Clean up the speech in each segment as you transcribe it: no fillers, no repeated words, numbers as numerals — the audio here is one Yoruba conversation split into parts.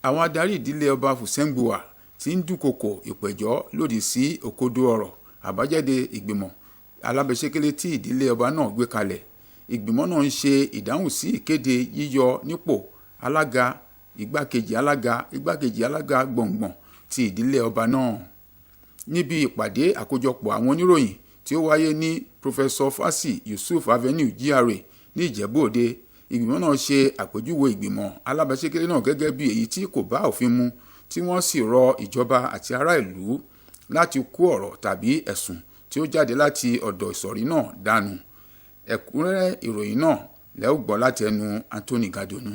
àwọn adarí ìdílé ọba Fusengbuwa ti ń dúnkokò ìpẹ̀jọ́ lòdì sí òkodo ọ̀rọ̀ àbájáde ìgbìmọ̀ alábẹ́sẹ́kẹ́lé tí ìdílé ọba náà gbé kalẹ̀. Ìgbìmọ̀ náà ń ṣe ìdáhùn sí ìkéde yíyọ nípò alága, igbákejì alága gbọ̀ngbọ̀n ti ìdílé ọba náà. Níbi ìpàdé àkójọpọ̀ àwọn oníròyìn tí ó wáyé ní Professor Fasi Yusuf Avenue GRA ní Ìjẹ̀bú Òde, ìgbìmọ̀ náà ṣe àpèjúwe ìgbìmọ̀ alábẹ́sẹ́kẹ́lé náà gẹ́gẹ́ bí èyí tí kò bá òfin mu, tí wọ́n sì rọ ìjọba àti ará ìlú láti kó ọ̀rọ̀ tàbí ẹ̀sùn tí ó jáde láti ọ̀dọ̀ ìsọ̀rí náà dànù. Ẹ̀kúnrẹ́rẹ́ ìròyìn náà lẹ́ ó gbọ́ láti ẹnu Anthony Gadonu.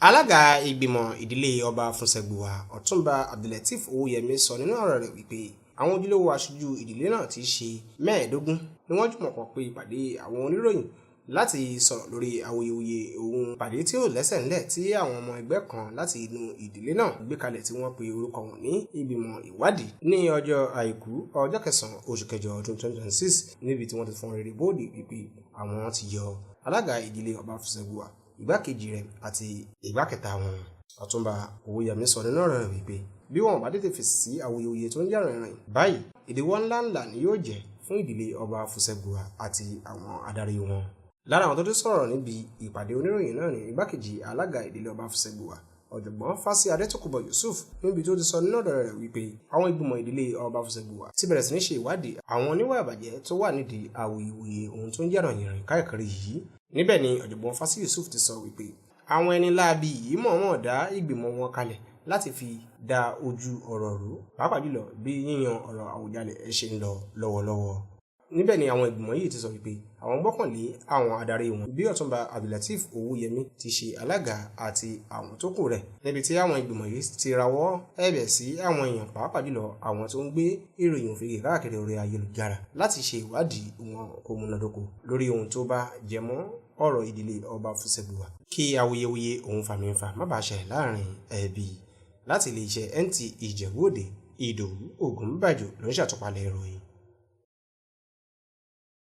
Alága ìgbìmọ̀ ìdílé ọba Fusengbuwa Ọ̀túnba Abdulateef Owóyẹmí sọ nínú ọ̀rọ̀ rẹ̀ wípé àwọn ojúlówó aṣojú ìdílé náà ti ṣe 15 ni wọ́n jùmọ̀ pọ̀ pé ìpàdé àwọn oníròyìn láti sọ̀rọ̀ lórí awuyewuye ohun ìpàdé tí ó lẹ́sẹ̀ ńlẹ̀ tí àwọn ọmọ ẹgbẹ́ kan láti inú ìdílé náà gbé kalẹ̀ tí wọ́n pe orúkọ wọn ní ìgbìmọ̀ ìwádìí ní ọjọ́ àìkú ọjọ́ 9 oṣù kẹjọ ọdún 2026 níbi tí wọ́n ti fọ́n rere bóòdì wípé àwọn ti yọ alága ìdílé ọba Fusengbuwa, igbákejì rẹ̀ àti igbákẹta wọn. Ọ̀túnba Owóyẹmí sọ nínú ọ̀rọ̀ rẹ̀ wípé bí wọn bá tètè fèsì sí awuyewuye tó ń jà rìnrìn báyìí, ìdíwọ́ ńláńlá ni yóò jẹ́ fún ìdílé ọba Fusengbuwa àti àwọn adarí wọn. Lára àwọn tó ti sọ̀rọ̀ níbi ìpàdé oníròyìn náà ni igbákejì alága ìdílé ọba Fusengbuwa ọ̀jọ̀gbọ́n Fasi Adétòkunbọ̀ Yusuf, níbi tó ti sọ nínú ọ̀rọ̀ rẹ̀ wípé àwọn ìgbìmọ̀ ìdílé ọba Fusengbuwa ti bẹ̀rẹ̀ sí ní ṣe ìwádìí àwọn oníwà ìbàjẹ́ tó wà nídìí awuyewuye ohun tó ń jà rìnrìn káàkiri yìí. Níbẹ̀ ni ọ̀jọ̀gbọ́n Fasi Yusuf ti sọ wípé àwọn ẹni láabi yìí mọ̀ọ́mọ̀ dá ìgbìmọ̀ wọn kalẹ̀ láti fi dá ojú ọ̀rọ̀ rú, pàápàá jùlọ bí yíyan ọ̀rọ̀ Àwùjalẹ̀ ṣe ń lọ lọ́wọ́lọ́wọ́. Níbẹ̀ ni àwọn ìgbìmọ̀ yìí ti sọ wípé àwọn gbọ́kànlé àwọn adarí wọn bí Ọ̀túnba Abdulateef Owóyẹmí ti ṣe alága àti àwọn tó kù rẹ̀, níbi tí àwọn ìgbìmọ̀ yìí ti rawọ́ ẹ̀bẹ̀ sí àwọn èèyàn, pàápàá jùlọ àwọn tó ń gbé ìròyìn òfegè káàkiri orí ayélujára láti ṣe ìwádìí wọn kó múnádóko lórí ohun tó bá jẹmọ́ ọ̀rọ̀ ìdílé ọba Fusengbuwa, kí awuyewuye ohun fàmìfà má bàa ṣẹlẹ̀ láàrin ẹbí. Láti ilé iṣẹ́ NTA Ìjẹ̀bú Òde, Ìdòwú Ògúnbàjò ló ń ṣàtúpalẹ̀ ìròyìn.